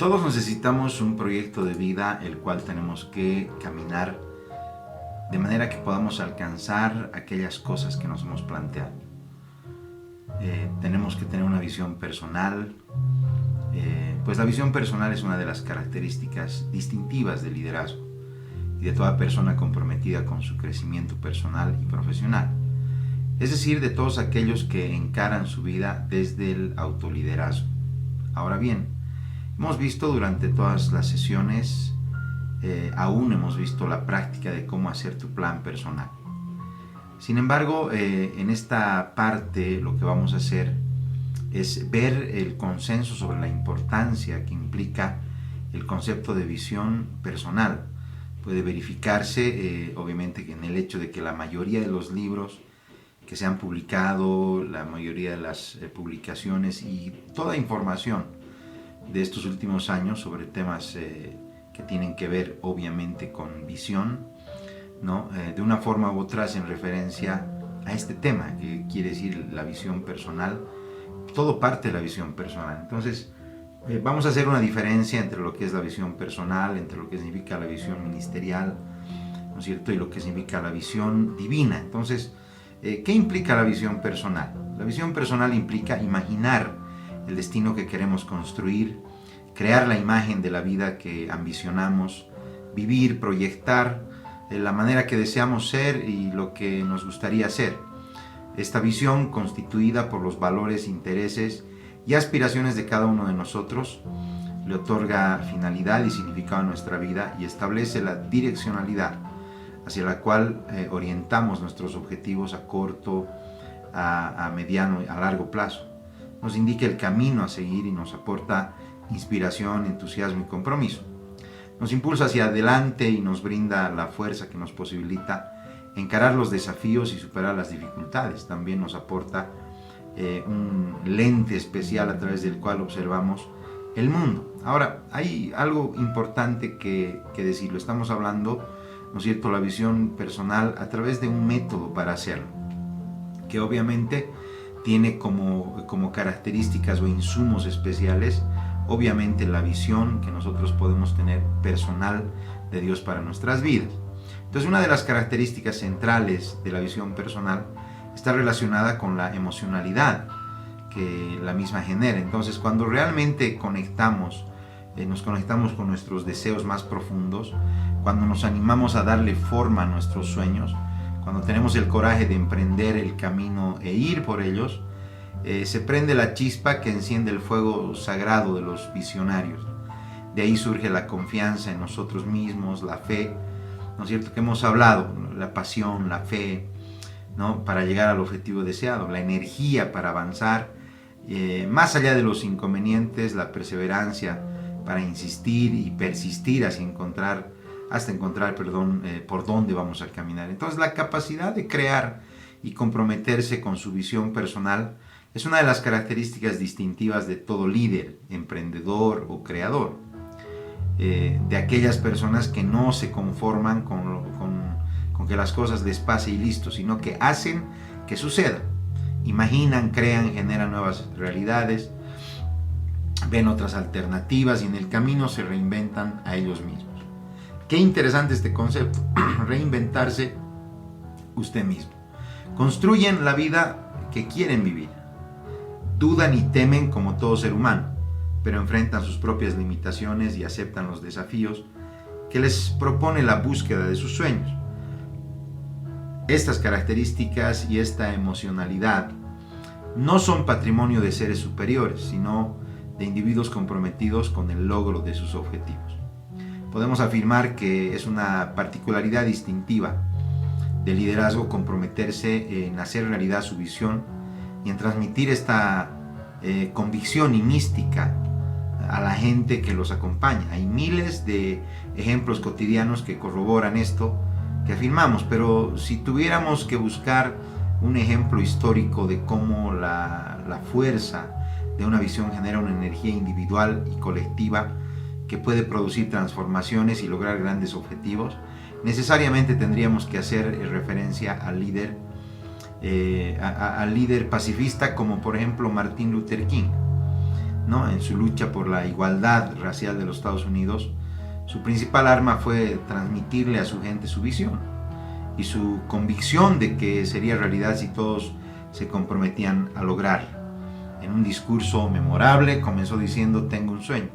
Todos necesitamos un proyecto de vida el cual tenemos que caminar de manera que podamos alcanzar aquellas cosas que nos hemos planteado. Tenemos que tener una visión personal, pues la visión personal es una de las características distintivas del liderazgo y de toda persona comprometida con su crecimiento personal y profesional. Es decir, de todos aquellos que encaran su vida desde el autoliderazgo. Ahora bien, hemos visto durante todas las sesiones, aún hemos visto la práctica de cómo hacer tu plan personal. Sin embargo, en esta parte lo que vamos a hacer es ver el consenso sobre la importancia que implica el concepto de visión personal. Puede verificarse, obviamente, en el hecho de que la mayoría de los libros que se han publicado, la mayoría de las publicaciones y toda información de estos últimos años sobre temas que tienen que ver obviamente con visión, ¿no? De una forma u otra hacen referencia a este tema, que quiere decir la visión personal. Todo parte de la visión personal. Entonces vamos a hacer una diferencia entre lo que es la visión personal, entre lo que significa la visión ministerial, ¿no es cierto?, y lo que significa la visión divina. Entonces, ¿qué implica la visión personal? La visión personal implica imaginar el destino que queremos construir, crear la imagen de la vida que ambicionamos, vivir, proyectar la manera que deseamos ser y lo que nos gustaría ser. Esta visión, constituida por los valores, intereses y aspiraciones de cada uno de nosotros, le otorga finalidad y significado a nuestra vida y establece la direccionalidad hacia la cual orientamos nuestros objetivos a corto, a mediano y a largo plazo. Nos indica el camino a seguir y nos aporta inspiración, entusiasmo y compromiso. Nos impulsa hacia adelante y nos brinda la fuerza que nos posibilita encarar los desafíos y superar las dificultades. También nos aporta un lente especial a través del cual observamos el mundo. Ahora, hay algo importante que decirlo. Estamos hablando, ¿no es cierto?, la visión personal a través de un método para hacerlo, que obviamente tiene como características o insumos especiales, obviamente, la visión que nosotros podemos tener personal de Dios para nuestras vidas. Entonces, una de las características centrales de la visión personal está relacionada con la emocionalidad que la misma genera. Entonces, cuando realmente nos conectamos con nuestros deseos más profundos, cuando nos animamos a darle forma a nuestros sueños, cuando tenemos el coraje de emprender el camino e ir por ellos, se prende la chispa que enciende el fuego sagrado de los visionarios. De ahí surge la confianza en nosotros mismos, la fe, ¿no es cierto?, que hemos hablado, la pasión, la fe, ¿no?, para llegar al objetivo deseado, la energía para avanzar, más allá de los inconvenientes, la perseverancia para insistir y persistir hasta encontrar por dónde vamos a caminar. Entonces, la capacidad de crear y comprometerse con su visión personal es una de las características distintivas de todo líder, emprendedor o creador, de aquellas personas que no se conforman con que las cosas les pase y listo, sino que hacen que suceda. Imaginan, crean, generan nuevas realidades, ven otras alternativas y en el camino se reinventan a ellos mismos. Qué interesante este concepto, reinventarse usted mismo. Construyen la vida que quieren vivir. Dudan y temen como todo ser humano, pero enfrentan sus propias limitaciones y aceptan los desafíos que les propone la búsqueda de sus sueños. Estas características y esta emocionalidad no son patrimonio de seres superiores, sino de individuos comprometidos con el logro de sus objetivos. Podemos afirmar que es una particularidad distintiva del liderazgo comprometerse en hacer realidad su visión y en transmitir esta convicción y mística a la gente que los acompaña. Hay miles de ejemplos cotidianos que corroboran esto que afirmamos, pero si tuviéramos que buscar un ejemplo histórico de cómo la fuerza de una visión genera una energía individual y colectiva que puede producir transformaciones y lograr grandes objetivos, necesariamente tendríamos que hacer referencia al líder pacifista como por ejemplo Martin Luther King. ¿no? En su lucha por la igualdad racial de los Estados Unidos, su principal arma fue transmitirle a su gente su visión y su convicción de que sería realidad si todos se comprometían a lograrlo. En un discurso memorable comenzó diciendo: tengo un sueño.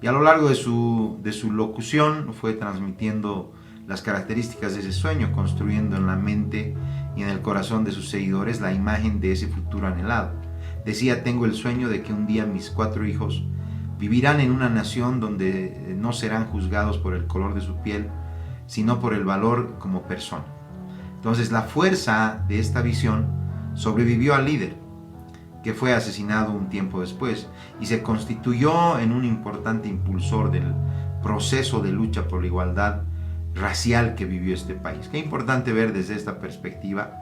Y a lo largo de su locución fue transmitiendo las características de ese sueño, construyendo en la mente y en el corazón de sus seguidores la imagen de ese futuro anhelado. Decía: tengo el sueño de que un día mis 4 hijos vivirán en una nación donde no serán juzgados por el color de su piel, sino por el valor como persona. Entonces, la fuerza de esta visión sobrevivió al líder, que fue asesinado un tiempo después, y se constituyó en un importante impulsor del proceso de lucha por la igualdad racial que vivió este país. Qué importante ver desde esta perspectiva,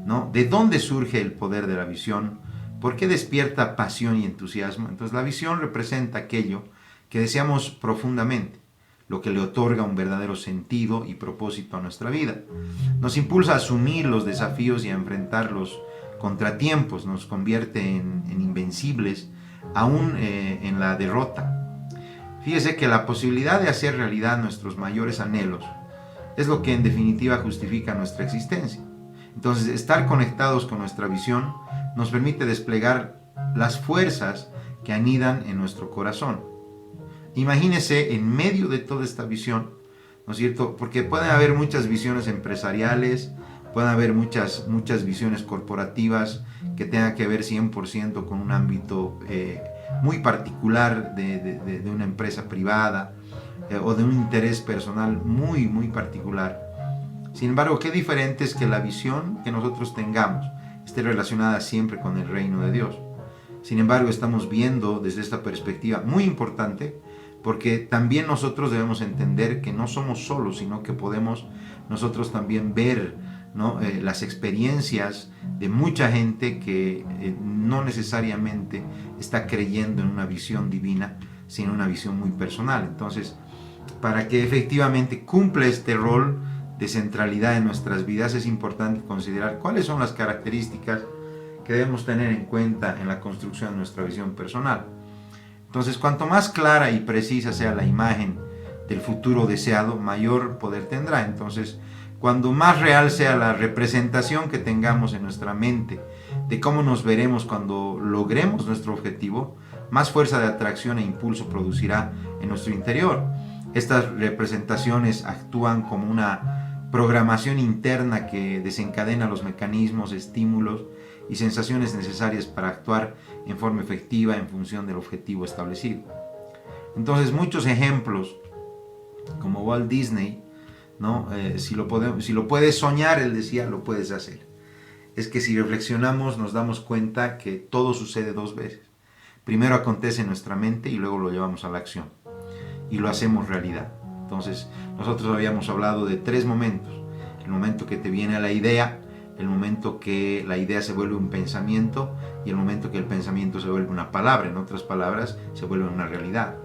¿no? ¿De dónde surge el poder de la visión? ¿Por qué despierta pasión y entusiasmo? Entonces, la visión representa aquello que deseamos profundamente, lo que le otorga un verdadero sentido y propósito a nuestra vida. Nos impulsa a asumir los desafíos y a enfrentar los contratiempos, nos convierte en invencibles, aún en la derrota. Fíjese que la posibilidad de hacer realidad nuestros mayores anhelos es lo que en definitiva justifica nuestra existencia. Entonces, estar conectados con nuestra visión nos permite desplegar las fuerzas que anidan en nuestro corazón. Imagínese en medio de toda esta visión, ¿no es cierto? Porque pueden haber muchas visiones empresariales, pueden haber muchas visiones corporativas que tengan que ver 100% con un ámbito muy particular de una empresa privada o de un interés personal muy particular. Sin embargo, qué diferente es que la visión que nosotros tengamos esté relacionada siempre con el reino de Dios. Sin embargo, estamos viendo desde esta perspectiva muy importante, porque también nosotros debemos entender que no somos solos, sino que podemos nosotros también ver, ¿no? Las experiencias de mucha gente que no necesariamente está creyendo en una visión divina, sino una visión muy personal. Entonces, para que efectivamente cumpla este rol de centralidad en nuestras vidas, es importante considerar cuáles son las características que debemos tener en cuenta en la construcción de nuestra visión personal. Entonces, cuanto más clara y precisa sea la imagen del futuro deseado, mayor poder tendrá. Entonces, cuando más real sea la representación que tengamos en nuestra mente de cómo nos veremos cuando logremos nuestro objetivo, más fuerza de atracción e impulso producirá en nuestro interior. Estas representaciones actúan como una programación interna que desencadena los mecanismos, estímulos y sensaciones necesarias para actuar en forma efectiva en función del objetivo establecido. Entonces, muchos ejemplos, como Walt Disney, ¿no? Si lo puedes soñar, él decía, lo puedes hacer. Es que si reflexionamos nos damos cuenta que todo sucede 2 veces. Primero acontece en nuestra mente y luego lo llevamos a la acción y lo hacemos realidad. Entonces, nosotros habíamos hablado de 3 momentos: el momento que te viene a la idea, el momento que la idea se vuelve un pensamiento y el momento que el pensamiento se vuelve una palabra. En otras palabras, se vuelve una realidad.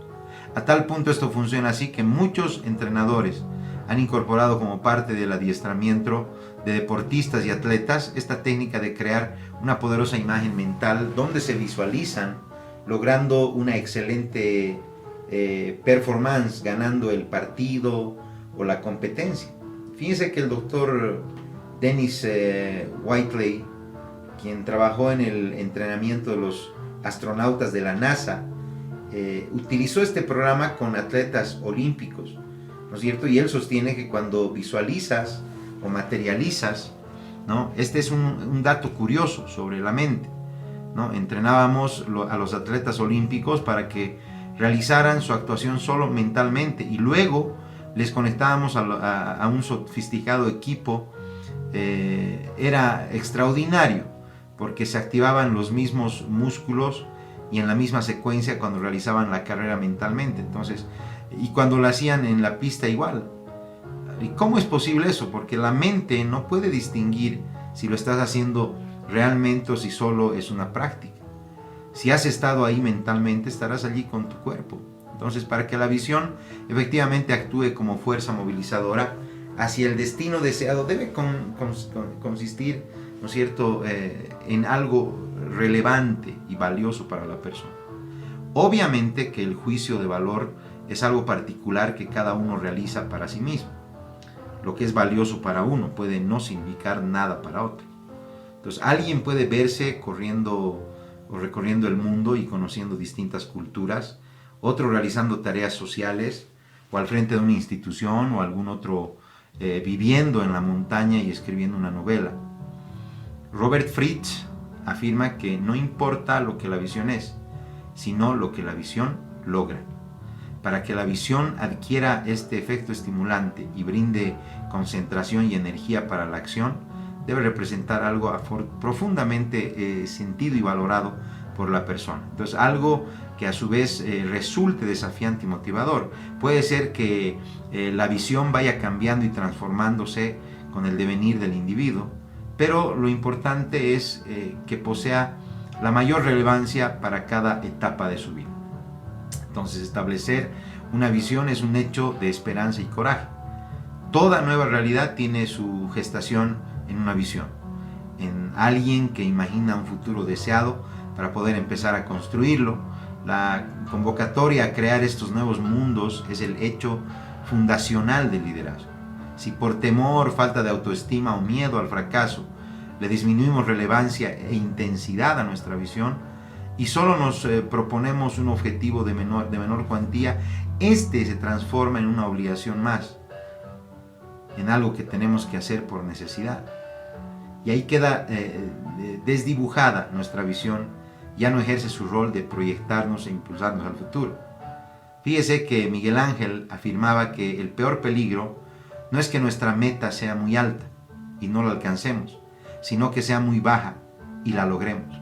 A tal punto esto funciona así que muchos entrenadores han incorporado como parte del adiestramiento de deportistas y atletas esta técnica de crear una poderosa imagen mental donde se visualizan logrando una excelente performance, ganando el partido o la competencia. Fíjense que el doctor Dennis Whiteley, quien trabajó en el entrenamiento de los astronautas de la NASA, utilizó este programa con atletas olímpicos, ¿no es cierto? Y él sostiene que cuando visualizas o materializas, ¿no? Este es un dato curioso sobre la mente, ¿no? Entrenábamos a los atletas olímpicos para que realizaran su actuación solo mentalmente y luego les conectábamos a un sofisticado equipo. Era extraordinario porque se activaban los mismos músculos y en la misma secuencia cuando realizaban la carrera mentalmente. Entonces, y cuando lo hacían en la pista igual. ¿Y cómo es posible eso? Porque la mente no puede distinguir si lo estás haciendo realmente o si solo es una práctica. Si has estado ahí mentalmente, estarás allí con tu cuerpo. Entonces, para que la visión efectivamente actúe como fuerza movilizadora hacia el destino deseado, debe consistir, ¿no es cierto?, en algo relevante y valioso para la persona. Obviamente que el juicio de valor es algo particular que cada uno realiza para sí mismo. Lo que es valioso para uno puede no significar nada para otro. Entonces, alguien puede verse corriendo o recorriendo el mundo y conociendo distintas culturas, otro realizando tareas sociales, o al frente de una institución, o algún otro viviendo en la montaña y escribiendo una novela. Robert Fritz afirma que no importa lo que la visión es, sino lo que la visión logra. Para que la visión adquiera este efecto estimulante y brinde concentración y energía para la acción, debe representar algo profundamente sentido y valorado por la persona. Entonces, algo que a su vez resulte desafiante y motivador. Puede ser que la visión vaya cambiando y transformándose con el devenir del individuo, pero lo importante es que posea la mayor relevancia para cada etapa de su vida. Entonces, establecer una visión es un hecho de esperanza y coraje. Toda nueva realidad tiene su gestación en una visión, en alguien que imagina un futuro deseado para poder empezar a construirlo. La convocatoria a crear estos nuevos mundos es el hecho fundacional del liderazgo. Si por temor, falta de autoestima o miedo al fracaso le disminuimos relevancia e intensidad a nuestra visión y solo nos proponemos un objetivo de menor cuantía, este se transforma en una obligación más, en algo que tenemos que hacer por necesidad. Y ahí queda desdibujada nuestra visión, ya no ejerce su rol de proyectarnos e impulsarnos al futuro. Fíjese que Miguel Ángel afirmaba que el peor peligro no es que nuestra meta sea muy alta y no la alcancemos, sino que sea muy baja y la logremos.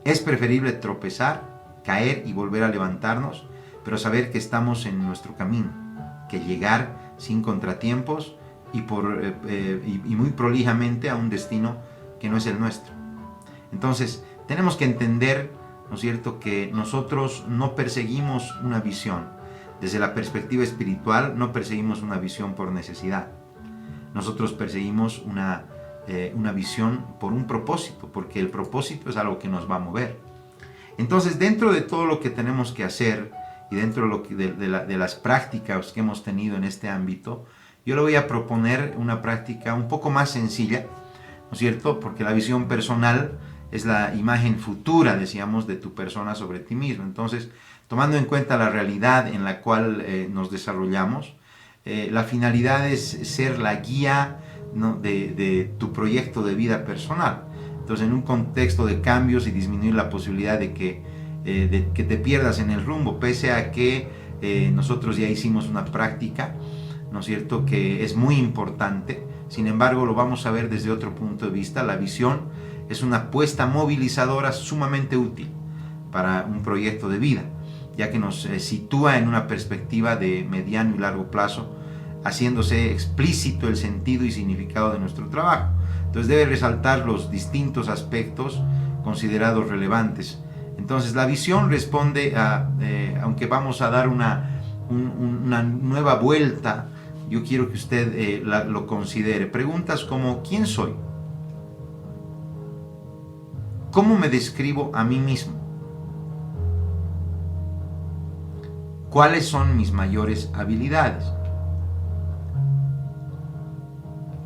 Es preferible tropezar, caer y volver a levantarnos, pero saber que estamos en nuestro camino, que llegar sin contratiempos y muy prolijamente a un destino que no es el nuestro. Entonces, tenemos que entender, ¿no es cierto?, que nosotros no perseguimos una visión. Desde la perspectiva espiritual, no perseguimos una visión por necesidad. Nosotros perseguimos una visión por un propósito, porque el propósito es algo que nos va a mover. Entonces, dentro de todo lo que tenemos que hacer y dentro de las prácticas que hemos tenido en este ámbito, yo le voy a proponer una práctica un poco más sencilla, ¿no es cierto? Porque la visión personal es la imagen futura, decíamos, de tu persona sobre ti mismo. Entonces, tomando en cuenta la realidad en la cual nos desarrollamos, la finalidad es ser la guía, ¿no?, de tu proyecto de vida personal. Entonces, en un contexto de cambios y disminuir la posibilidad de que te pierdas en el rumbo, pese a que nosotros ya hicimos una práctica, ¿no es cierto?, que es muy importante. Sin embargo, lo vamos a ver desde otro punto de vista. La visión es una apuesta movilizadora sumamente útil para un proyecto de vida, ya que nos sitúa en una perspectiva de mediano y largo plazo, haciéndose explícito el sentido y significado de nuestro trabajo. Entonces debe resaltar los distintos aspectos considerados relevantes. Entonces la visión responde a, aunque vamos a dar una nueva vuelta, yo quiero que usted lo considere. Preguntas como: ¿quién soy? ¿Cómo me describo a mí mismo? ¿Cuáles son mis mayores habilidades?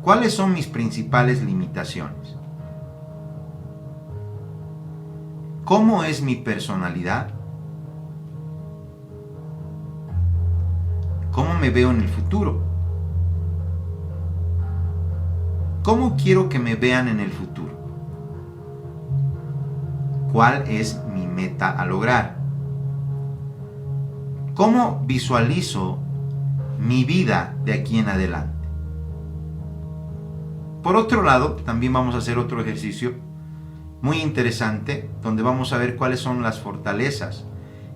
¿Cuáles son mis principales limitaciones? ¿Cómo es mi personalidad? ¿Cómo me veo en el futuro? ¿Cómo quiero que me vean en el futuro? ¿Cuál es mi meta a lograr? ¿Cómo visualizo mi vida de aquí en adelante? Por otro lado, también vamos a hacer otro ejercicio muy interesante, donde vamos a ver cuáles son las fortalezas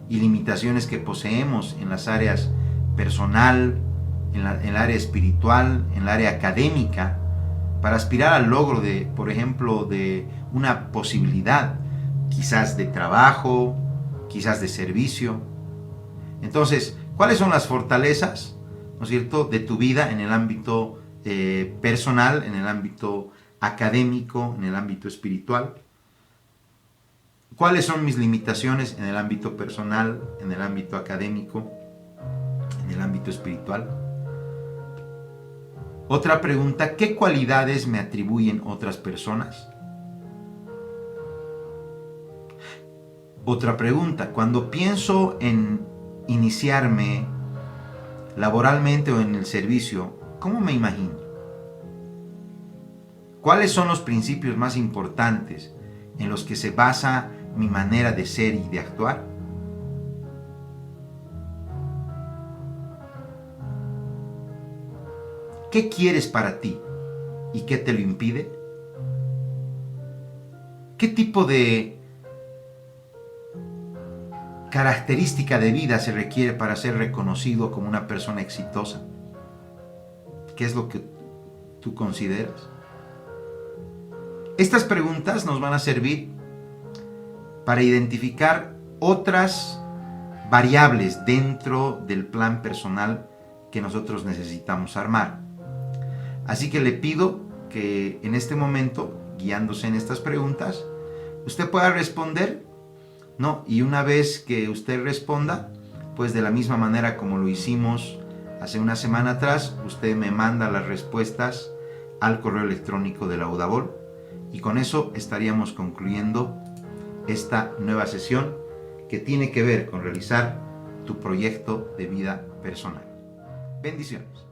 y limitaciones que poseemos en las áreas personal, en el área espiritual, en el área académica, para aspirar al logro de, por ejemplo, de una posibilidad, quizás de trabajo, quizás de servicio. Entonces, ¿cuáles son las fortalezas, ¿no es cierto?, de tu vida en el ámbito personal, en el ámbito académico, en el ámbito espiritual? ¿Cuáles son mis limitaciones en el ámbito personal, en el ámbito académico, en el ámbito espiritual? Otra pregunta, ¿qué cualidades me atribuyen otras personas? Otra pregunta, cuando pienso en iniciarme laboralmente o en el servicio, ¿cómo me imagino? ¿Cuáles son los principios más importantes en los que se basa mi manera de ser y de actuar? ¿Qué quieres para ti y qué te lo impide? ¿Qué tipo de característica de vida se requiere para ser reconocido como una persona exitosa? ¿Qué es lo que tú consideras? Estas preguntas nos van a servir para identificar otras variables dentro del plan personal que nosotros necesitamos armar. Así que le pido que en este momento, guiándose en estas preguntas, usted pueda responder, ¿no? Y una vez que usted responda, pues de la misma manera como lo hicimos hace una semana atrás, usted me manda las respuestas al correo electrónico de la Udabol y con eso estaríamos concluyendo esta nueva sesión que tiene que ver con realizar tu proyecto de vida personal. Bendiciones.